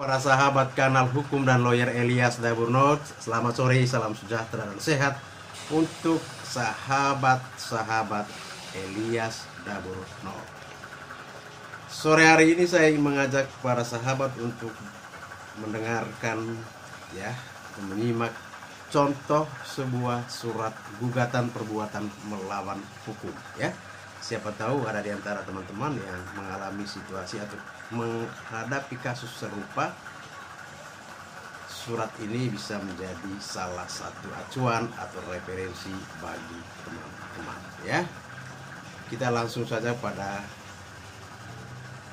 Para sahabat kanal hukum dan lawyer Elias Daburnot, selamat sore, salam sejahtera dan sehat untuk sahabat-sahabat Elias Daburnot. Sore hari ini saya ingin mengajak para sahabat untuk mendengarkan menyimak contoh sebuah surat gugatan perbuatan melawan hukum ya. Siapa tahu ada di antara teman-teman yang mengalami situasi atau menghadapi kasus serupa. Surat ini bisa menjadi salah satu acuan atau referensi bagi teman-teman ya. Kita langsung saja pada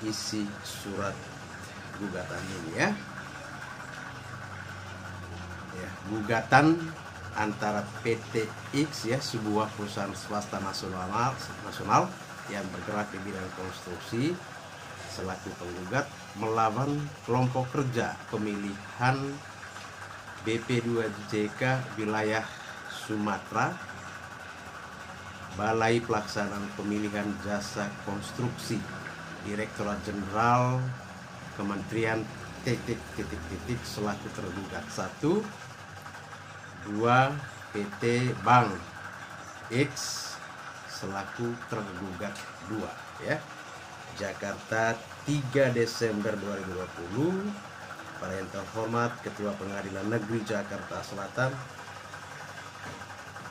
isi surat gugatan ini ya. Gugatan antara PT X ya, sebuah perusahaan swasta nasional yang bergerak di bidang konstruksi selaku penggugat melawan kelompok kerja pemilihan BP2JK wilayah Sumatera, Balai Pelaksanaan Pemilihan Jasa Konstruksi, Direktorat Jenderal Kementerian selaku tergugat 1. 2. PT Bank X selaku tergugat 2 ya. Jakarta 3 Desember 2020. Para yang terhormat Ketua Pengadilan Negeri Jakarta Selatan,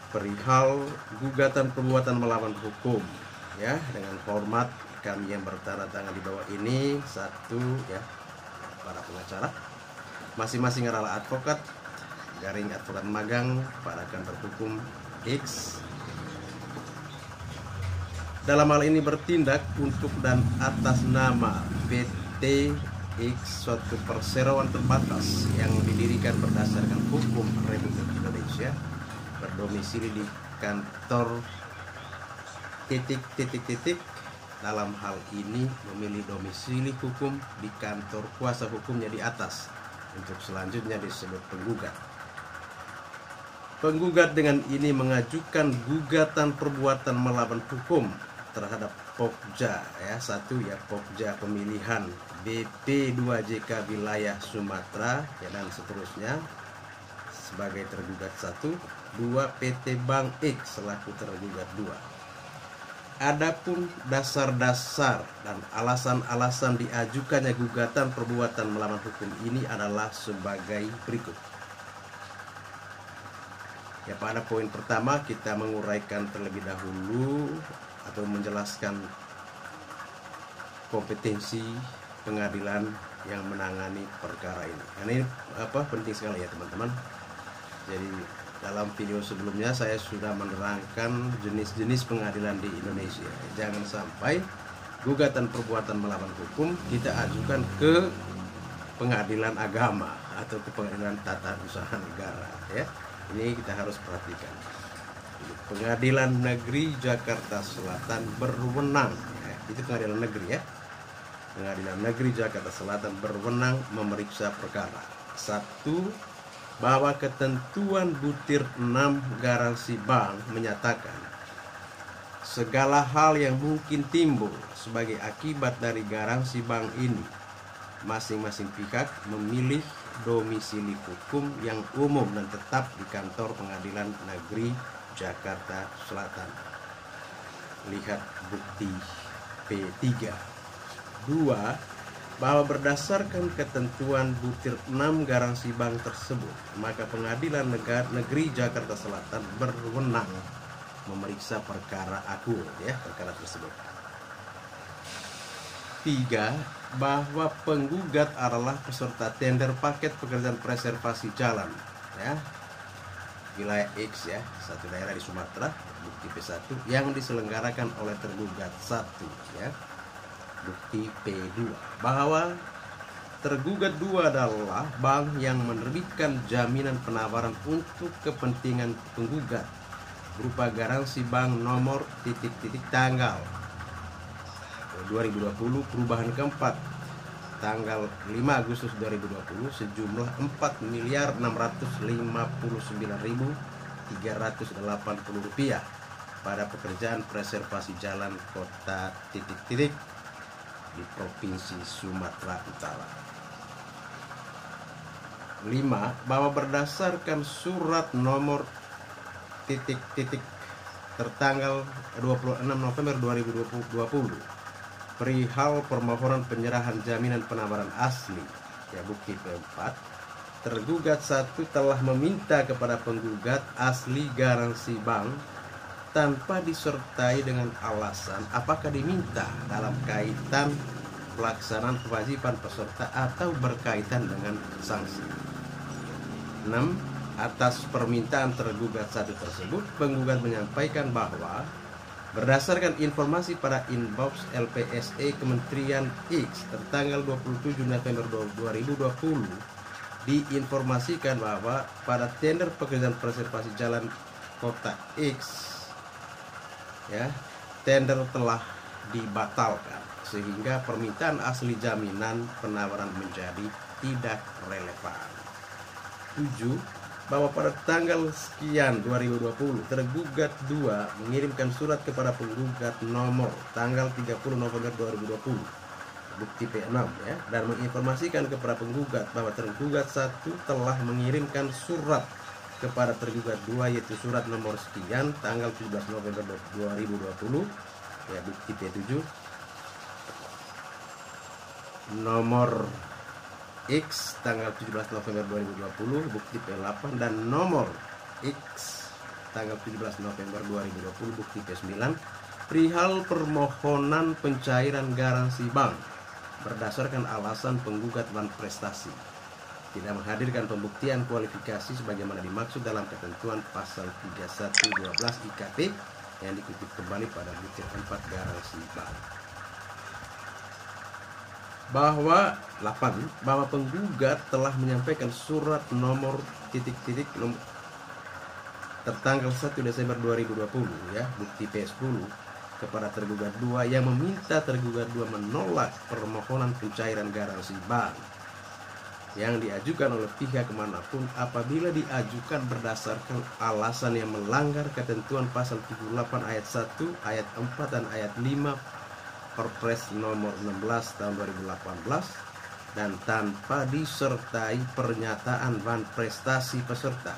perihal gugatan perbuatan melawan hukum ya, dengan hormat kami yang bertanda tangan di bawah ini 1 ya, para pengacara masing-masing adalah advokat garing advokat magang pada kantor hukum X. Dalam hal ini bertindak untuk dan atas nama PT X, suatu perseroan terbatas yang didirikan berdasarkan hukum Republik Indonesia, berdomisili di kantor dalam hal ini memilih domisili hukum di kantor kuasa hukumnya di atas, untuk selanjutnya disebut penggugat. Penggugat dengan ini mengajukan gugatan perbuatan melawan hukum terhadap Pokja ya, 1 ya, Pokja pemilihan BP2JK wilayah Sumatera ya, dan seterusnya sebagai tergugat 1. 2. PT Bank X selaku tergugat 2. Adapun dasar-dasar dan alasan-alasan diajukannya gugatan perbuatan melawan hukum ini adalah sebagai berikut. Ya, pada poin pertama kita menguraikan terlebih dahulu atau menjelaskan kompetensi pengadilan yang menangani perkara ini. Karena ini penting sekali ya teman-teman. Jadi dalam video sebelumnya saya sudah menerangkan jenis-jenis pengadilan di Indonesia. Jangan sampai gugatan perbuatan melawan hukum kita ajukan ke pengadilan agama atau ke pengadilan tata usaha negara ya. Ini kita harus perhatikan. Pengadilan Negeri Jakarta Selatan berwenang ya, itu pengadilan negeri ya. Pengadilan Negeri Jakarta Selatan berwenang memeriksa perkara 1. Bahwa ketentuan butir 6 garansi bank menyatakan segala hal yang mungkin timbul sebagai akibat dari garansi bank ini, masing-masing pihak memilih domisili hukum yang umum dan tetap di kantor Pengadilan Negeri Jakarta Selatan. Lihat bukti P3. 2. Bahwa berdasarkan ketentuan butir 6 garansi bank tersebut, maka Pengadilan Negeri Jakarta Selatan berwenang memeriksa perkara aku ya, perkara tersebut. 3. Bahwa penggugat adalah peserta tender paket pekerjaan preservasi jalan ya, wilayah X ya, satu daerah di Sumatera, bukti P1 yang diselenggarakan oleh tergugat 1 ya. Bukti P2. Bahwa tergugat 2 adalah bank yang menerbitkan jaminan penawaran untuk kepentingan penggugat berupa garansi bank nomor ... tanggal 2020 perubahan keempat tanggal 5 Agustus 2020 sejumlah Rp4.059.380 pada pekerjaan preservasi jalan kota ... di Provinsi Sumatera Utara. bahwa berdasarkan surat nomor titik tertanggal 26 November 2020 perihal permohonan penyerahan jaminan penawaran asli, ya bukti P4, tergugat 1 telah meminta kepada penggugat asli garansi bank tanpa disertai dengan alasan apakah diminta dalam kaitan pelaksanaan kewajiban peserta atau berkaitan dengan sanksi. 6. Atas permintaan tergugat 1 tersebut, penggugat menyampaikan bahwa berdasarkan informasi pada inbox LPSE Kementerian X tertanggal 27 November 2020 diinformasikan bahwa pada tender pekerjaan preservasi jalan kota X, ya, tender telah dibatalkan sehingga permintaan asli jaminan penawaran menjadi tidak relevan. 7. Bahwa pada tanggal sekian 2020 tergugat 2 mengirimkan surat kepada penggugat nomor tanggal 30 November 2020 bukti P6, ya, dan menginformasikan kepada penggugat bahwa tergugat 1 telah mengirimkan surat kepada tergugat 2, yaitu surat nomor sekian tanggal 17 November 2020, ya bukti P7, nomor X tanggal 17 November 2020 bukti P8, dan nomor X tanggal 17 November 2020 bukti P9 perihal permohonan pencairan garansi bank berdasarkan alasan penggugat wan prestasi tidak menghadirkan pembuktian kualifikasi sebagaimana dimaksud dalam ketentuan pasal 3112 IKP yang dikutip kembali pada butir 4 garansi bank. Bahwa penggugat telah menyampaikan surat nomor tertanggal 1 Desember 2020, ya bukti P10, kepada tergugat 2 yang meminta tergugat 2 menolak permohonan pencairan garansi bank yang diajukan oleh pihak manapun apabila diajukan berdasarkan alasan yang melanggar ketentuan pasal 78 ayat 1, ayat 4 dan ayat 5 Perpres nomor 16 tahun 2018 dan tanpa disertai pernyataan wan prestasi peserta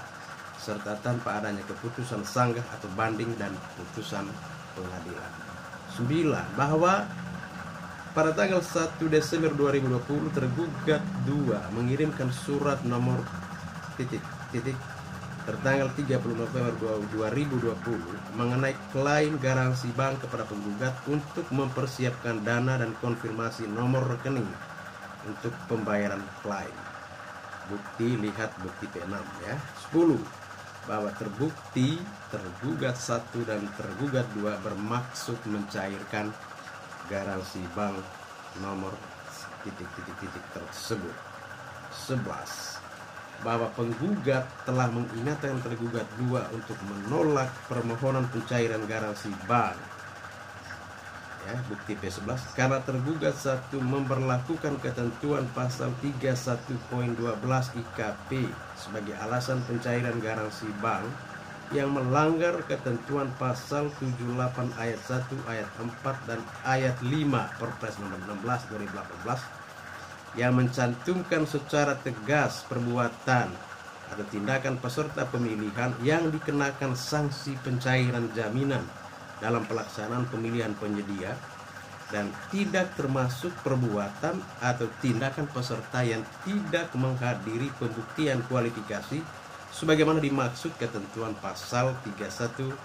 serta tanpa adanya keputusan sanggah atau banding dan putusan pengadilan. 9. Bahwa pada tanggal 1 Desember 2020 tergugat 2 mengirimkan surat nomor tertanggal 30 November 2020 mengenai klaim garansi bank kepada penggugat untuk mempersiapkan dana dan konfirmasi nomor rekening untuk pembayaran klaim. Bukti lihat bukti P6, ya. 10. Bahwa terbukti tergugat 1 dan tergugat 2 bermaksud mencairkan garansi bank nomor tersebut. 11. Bahwa penggugat telah mengingatkan tergugat 2 untuk menolak permohonan pencairan garansi bank, ya bukti P11, karena tergugat 1 memberlakukan ketentuan pasal 31.12 IKP sebagai alasan pencairan garansi bank yang melanggar ketentuan pasal 78 ayat 1, ayat 4 dan ayat 5 Perpres nomor 16 2018 yang mencantumkan secara tegas perbuatan atau tindakan peserta pemilihan yang dikenakan sanksi pencairan jaminan dalam pelaksanaan pemilihan penyedia dan tidak termasuk perbuatan atau tindakan peserta yang tidak menghadiri pembuktian kualifikasi sebagaimana dimaksud ketentuan pasal 31.12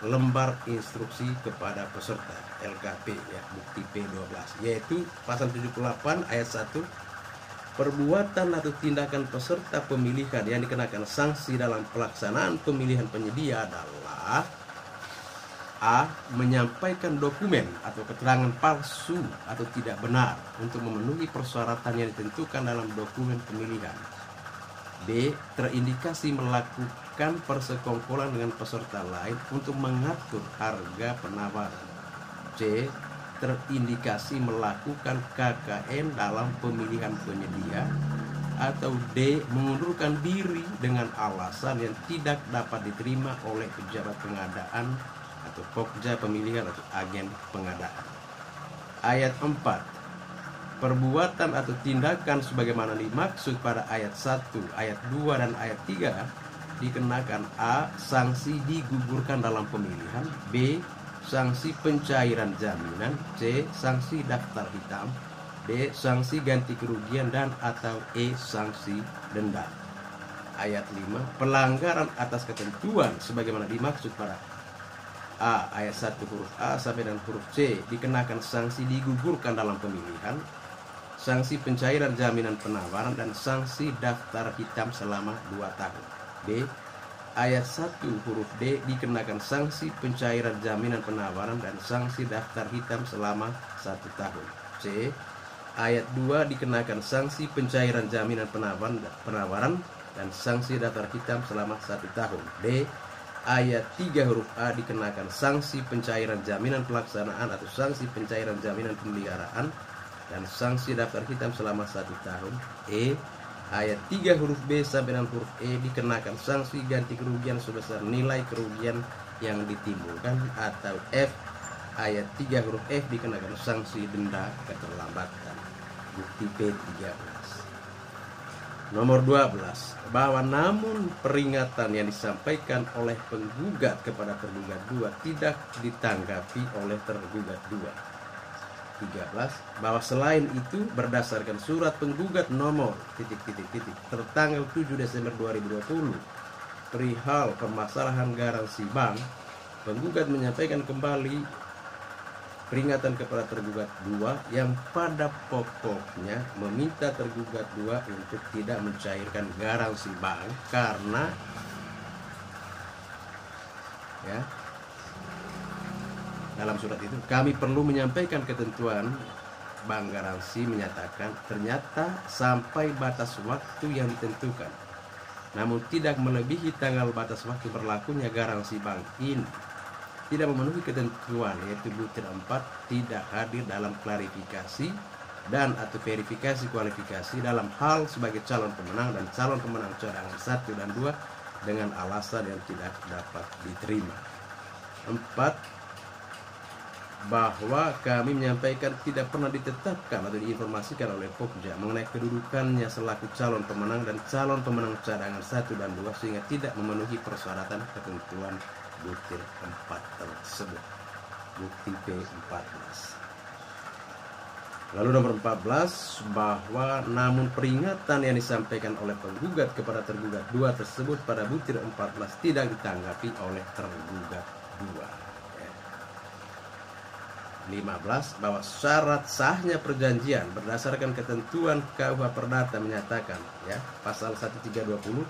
lembar instruksi kepada peserta LKP, ya bukti P12, yaitu pasal 78 ayat 1 perbuatan atau tindakan peserta pemilihan yang dikenakan sanksi dalam pelaksanaan pemilihan penyedia adalah A. Menyampaikan dokumen atau keterangan palsu atau tidak benar untuk memenuhi persyaratan yang ditentukan dalam dokumen pemilihan. B. Terindikasi melakukan persekongkolan dengan peserta lain untuk mengatur harga penawaran. C. Terindikasi melakukan KKN dalam pemilihan penyedia. Atau D. Mengundurkan diri dengan alasan yang tidak dapat diterima oleh pejabat pengadaan atau pokja pemilihan atau agen pengadaan. Ayat 4. perbuatan atau tindakan sebagaimana dimaksud pada ayat 1, ayat 2, dan ayat 3 dikenakan A. Sanksi digugurkan dalam pemilihan, B. Sanksi pencairan jaminan, C. Sanksi daftar hitam, D. Sanksi ganti kerugian, dan atau E. Sanksi denda. Ayat 5. Pelanggaran atas ketentuan sebagaimana dimaksud pada A. Ayat 1 huruf A sampai dengan huruf C dikenakan sanksi digugurkan dalam pemilihan, sanksi pencairan jaminan penawaran, dan sanksi daftar hitam selama 2 tahun. B. Ayat 1 huruf D dikenakan sanksi pencairan jaminan penawaran dan sanksi daftar hitam selama 1 tahun. C. Ayat 2 dikenakan sanksi pencairan jaminan penawaran dan sanksi daftar hitam selama 1 tahun. D. Ayat 3 huruf A dikenakan sanksi pencairan jaminan pelaksanaan atau sanksi pencairan jaminan pemeliharaan dan sanksi daftar hitam selama 1 tahun. E. Ayat 3 huruf B sampai dengan huruf E dikenakan sanksi ganti kerugian sebesar nilai kerugian yang ditimbulkan, atau F. Ayat 3 huruf F dikenakan sanksi denda keterlambatan. Bukti P13. Nomor 12, bahwa namun peringatan yang disampaikan oleh penggugat kepada tergugat 2 tidak ditanggapi oleh tergugat 2. 13, bahwa selain itu berdasarkan surat penggugat nomor ... tertanggal 7 Desember 2020 perihal permasalahan garansi bank, penggugat menyampaikan kembali peringatan kepada tergugat 2 yang pada pokoknya meminta tergugat 2 untuk tidak mencairkan garansi bank karena dalam surat itu kami perlu menyampaikan ketentuan bank garansi menyatakan ternyata sampai batas waktu yang ditentukan, namun tidak melebihi tanggal batas waktu berlakunya garansi bank ini tidak memenuhi ketentuan, yaitu butir 4 tidak hadir dalam klarifikasi dan atau verifikasi kualifikasi dalam hal sebagai calon pemenang dan calon pemenang cadangan 1 dan 2 dengan alasan yang tidak dapat diterima. 4, bahwa kami menyampaikan tidak pernah ditetapkan atau diinformasikan oleh Pokja mengenai kedudukannya selaku calon pemenang dan calon pemenang cadangan 1 dan 2 sehingga tidak memenuhi persyaratan ketentuan butir 4 tersebut. Bukti P14. Lalu nomor 14, bahwa namun peringatan yang disampaikan oleh penggugat kepada tergugat 2 tersebut pada butir 14 tidak ditanggapi oleh tergugat 2. 15, bahwa syarat sahnya perjanjian berdasarkan ketentuan KUH Perdata menyatakan pasal 1320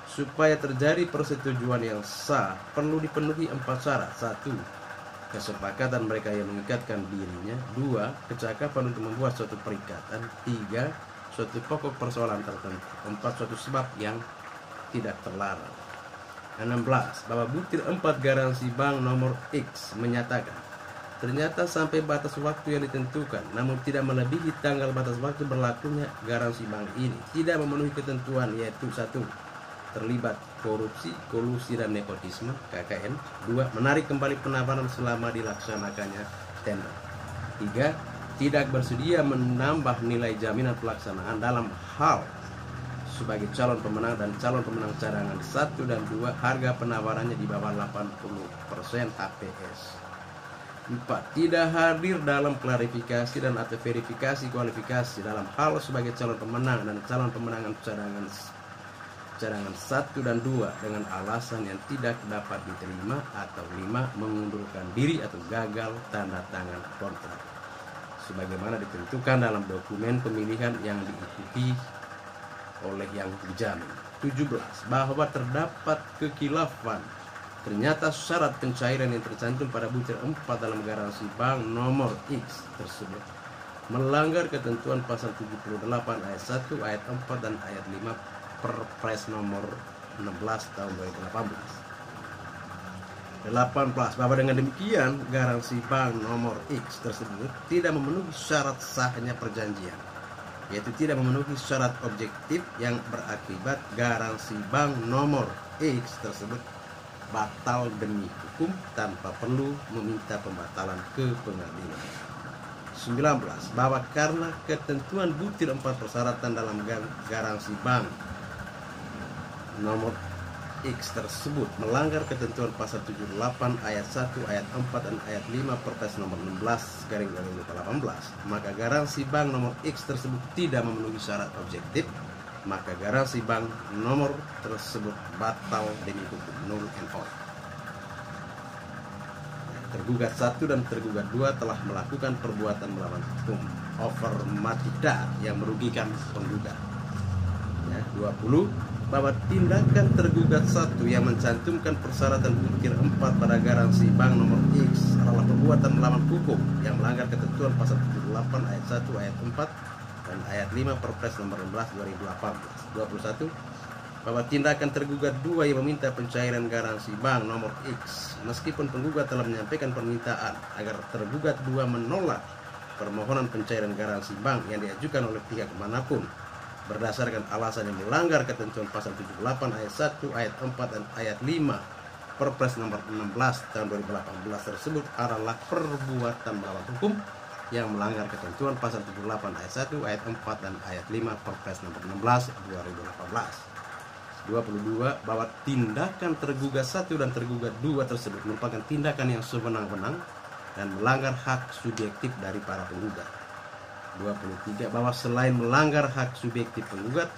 supaya terjadi persetujuan yang sah perlu dipenuhi 4 syarat. 1, kesepakatan mereka yang mengikatkan dirinya. 2, kecakapan untuk membuat suatu perikatan. 3, suatu pokok persoalan tertentu. 4, suatu sebab yang tidak terlarang. 16, bahwa butir 4 garansi bank nomor X menyatakan ternyata sampai batas waktu yang ditentukan, namun tidak melebihi tanggal batas waktu berlakunya garansi bank ini tidak memenuhi ketentuan, yaitu 1, terlibat korupsi, kolusi, dan nepotisme KKN. 2, menarik kembali penawaran selama dilaksanakannya tender. 3, tidak bersedia menambah nilai jaminan pelaksanaan dalam hal sebagai calon pemenang dan calon pemenang cadangan 1 dan 2 harga penawarannya di bawah 80% HPS. 4, tidak hadir dalam klarifikasi dan atau verifikasi kualifikasi dalam hal sebagai calon pemenang dan calon pemenangan cadangan 1 dan 2 dengan alasan yang tidak dapat diterima. Atau 5, mengundurkan diri atau gagal tanda tangan kontrak sebagaimana ditentukan dalam dokumen pemilihan yang diikuti oleh yang dijamin. 17, bahwa terdapat kekhilafan. Ternyata syarat pencairan yang tercantum pada butir 4 dalam garansi bank nomor X tersebut melanggar ketentuan pasal 78 ayat 1, ayat 4 dan ayat 5 Perpres nomor 16 tahun 2018. 18, bahwa dengan demikian garansi bank nomor X tersebut tidak memenuhi syarat sahnya perjanjian, yaitu tidak memenuhi syarat objektif yang berakibat garansi bank nomor X tersebut batal demi hukum tanpa perlu meminta pembatalan ke pengadilan. bahwa karena ketentuan butir 4 persyaratan dalam garansi bank nomor X tersebut melanggar ketentuan pasal 78 ayat 1, ayat 4, dan ayat 5 Perpres nomor 16/2018, maka garansi bank nomor X tersebut tidak memenuhi syarat objektif, maka garansi bank nomor tersebut batal demi hukum, null and void. Tergugat 1 dan tergugat 2 telah melakukan perbuatan melawan hukum overmatida yang merugikan penggugat. 20. Bahwa tindakan tergugat 1 yang mencantumkan persyaratan butir 4 pada garansi bank nomor X adalah perbuatan melawan hukum yang melanggar ketentuan pasal 78 ayat 1, ayat 4, dan ayat 5 Perpres nomor 16/2018. 21. Bahwa tindakan tergugat 2 yang meminta pencairan garansi bank nomor X meskipun penggugat telah menyampaikan permintaan agar tergugat 2 menolak permohonan pencairan garansi bank yang diajukan oleh pihak manapun berdasarkan alasan yang melanggar ketentuan pasal 78 ayat 1, ayat 4, dan ayat 5 Perpres nomor 16 tahun 2018 tersebut adalah perbuatan melawan hukum yang melanggar ketentuan pasal 78 ayat 1, ayat 4, dan ayat 5 Perpres nomor 16 2018. 22. Bahwa tindakan tergugat 1 dan tergugat 2 tersebut merupakan tindakan yang sewenang-wenang dan melanggar hak subjektif dari para penggugat. 23. Bahwa selain melanggar hak subjektif penggugat,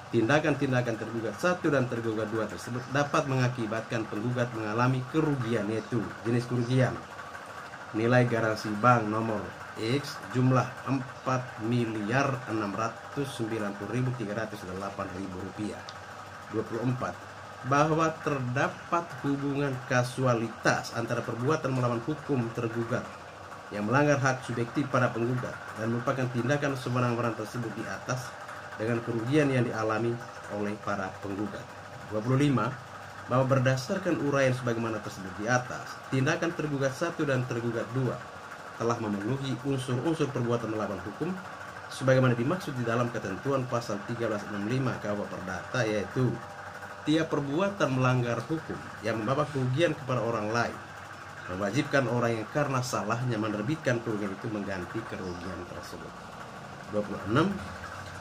tindakan-tindakan tergugat 1 dan tergugat 2 tersebut dapat mengakibatkan penggugat mengalami kerugian, yaitu jenis kerugian nilai garansi bank nomor X jumlah Rp4.690.308.000. 24. Bahwa terdapat hubungan kasualitas antara perbuatan melawan hukum tergugat yang melanggar hak subjektif pada penggugat dan merupakan tindakan sewenang-wenang tersebut di atas dengan kerugian yang dialami oleh para penggugat. 25. Bahwa berdasarkan uraian sebagaimana tersebut di atas, tindakan tergugat 1 dan tergugat 2 telah memenuhi unsur-unsur perbuatan melawan hukum sebagaimana dimaksud di dalam ketentuan pasal 1365 KUH Perdata, yaitu tiap perbuatan melanggar hukum yang membawa kerugian kepada orang lain mewajibkan orang yang karena salahnya menerbitkan kerugian itu mengganti kerugian tersebut. 26.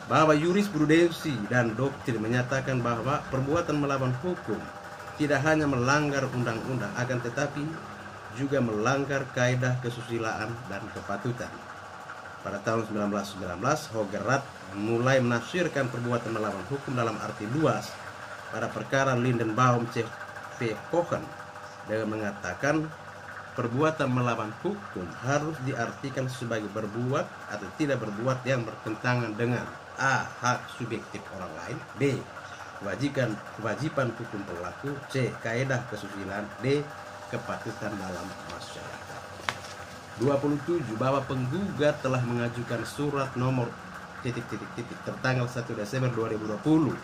Bahwa jurisprudensi dan doktrin menyatakan bahwa perbuatan melawan hukum tidak hanya melanggar undang-undang akan tetapi juga melanggar kaidah kesusilaan dan kepatutan. Pada tahun 1919, Hogerat mulai menafsirkan perbuatan melawan hukum dalam arti luas pada perkara Lindenbaum C.V. Cohen dengan mengatakan perbuatan melawan hukum harus diartikan sebagai berbuat atau tidak berbuat yang bertentangan dengan A. Hak subjektif orang lain, B. Kewajiban hukum pelaku, C. Kaidah kesusilaan, D. Kepatutan dalam masyarakat. 27. Bahwa penggugat telah mengajukan surat nomor ... tertanggal 1 Desember 2020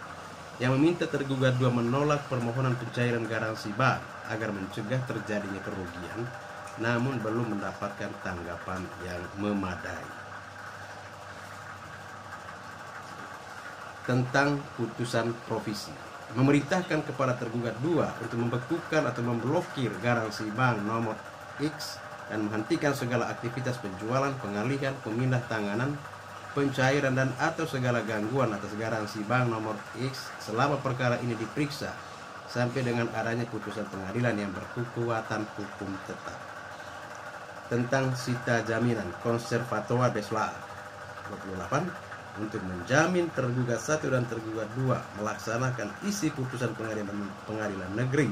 yang meminta tergugat 2 menolak permohonan pencairan garansi bank agar mencegah terjadinya kerugian, namun belum mendapatkan tanggapan yang memadai. Tentang putusan provisi, memerintahkan kepada tergugat 2 untuk membekukan atau memblokir garansi bank nomor X dan menghentikan segala aktivitas penjualan, pengalihan, pemindah tanganan, pencairan dan atau segala gangguan atas garansi bank nomor X selama perkara ini diperiksa sampai dengan adanya putusan pengadilan yang berkekuatan hukum tetap. Tentang sita jaminan konservatoire des lois 28, untuk menjamin tergugat 1 dan tergugat 2 melaksanakan isi putusan pengadilan negeri,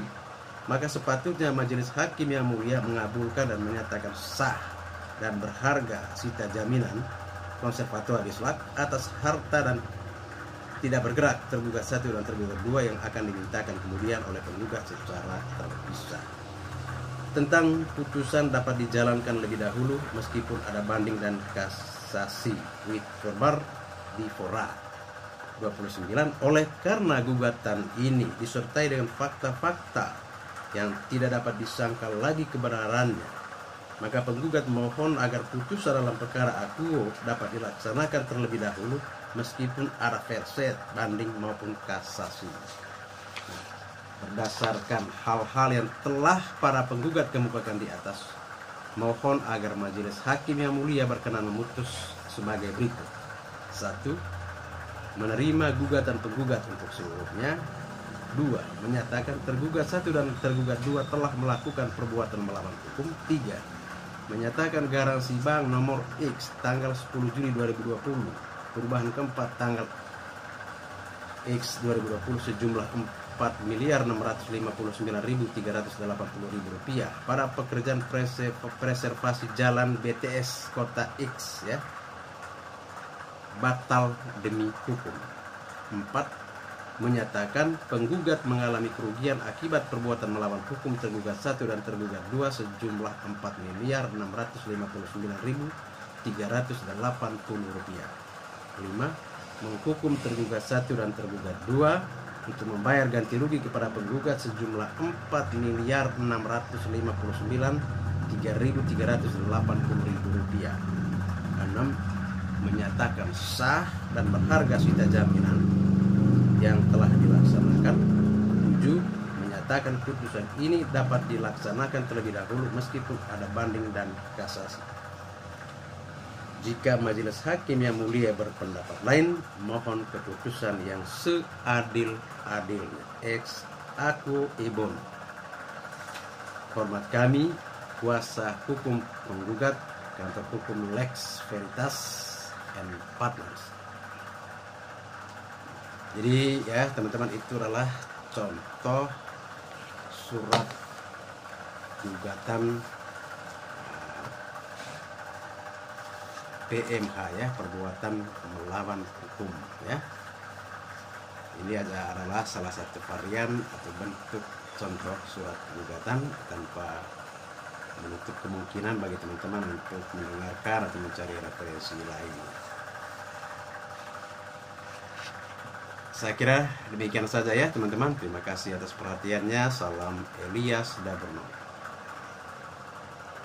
maka sepatutnya majelis hakim yang mulia mengabulkan dan menyatakan sah dan berharga sita jaminan konservatoire des lois atas harta dan tidak bergerak tergugat 1 dan tergugat 2 yang akan dimintakan kemudian oleh penggugat secara terpisah. Tentang putusan dapat dijalankan lebih dahulu meskipun ada banding dan kasasi with verba di fora. 29. Oleh karena gugatan ini disertai dengan fakta-fakta yang tidak dapat disangkal lagi kebenarannya, maka penggugat mohon agar putusan dalam perkara akuo dapat dilaksanakan terlebih dahulu meskipun ada verset, banding maupun kasasi. Berdasarkan hal-hal yang telah para penggugat kemukakan di atas, Mohon agar majelis hakim yang mulia berkenan memutus sebagai berikut. 1. Menerima gugatan penggugat untuk seluruhnya. 2. Menyatakan tergugat 1 dan tergugat 2 telah melakukan perbuatan melawan hukum. 3. Menyatakan garansi bank nomor X tanggal 10 Juli 2020, perubahan keempat tanggal X 2020 sejumlah Rp4.659.380.000 pada pekerjaan preservasi jalan BTS Kota X ya, batal demi hukum. 4. Menyatakan penggugat mengalami kerugian akibat perbuatan melawan hukum tergugat 1 dan tergugat 2 sejumlah Rp4.659.380.000. 5. Menghukum tergugat 1 dan tergugat 2 untuk membayar ganti rugi kepada penggugat sejumlah Rp4.659.380.000. 6. Menyatakan sah dan berharga sita jaminan yang telah dilaksanakan. 7. Menyatakan putusan ini dapat dilaksanakan terlebih dahulu meskipun ada banding dan kasasi. Jika majelis hakim yang mulia berpendapat lain, mohon keputusan yang seadil-adilnya. Ex Aku Ibon. Hormat kami, kuasa hukum penggugat, kantor hukum Lex Veritas and Partners. Jadi ya teman-teman, itu adalah contoh surat gugatan PMH ya, perbuatan melawan hukum ya. Ini adalah salah satu varian atau bentuk contoh surat gugatan tanpa menutup kemungkinan bagi teman-teman untuk mendengarkan atau mencari referensi lain. Saya kira demikian saja ya teman-teman. Terima kasih atas perhatiannya. Salam Elias Daberno.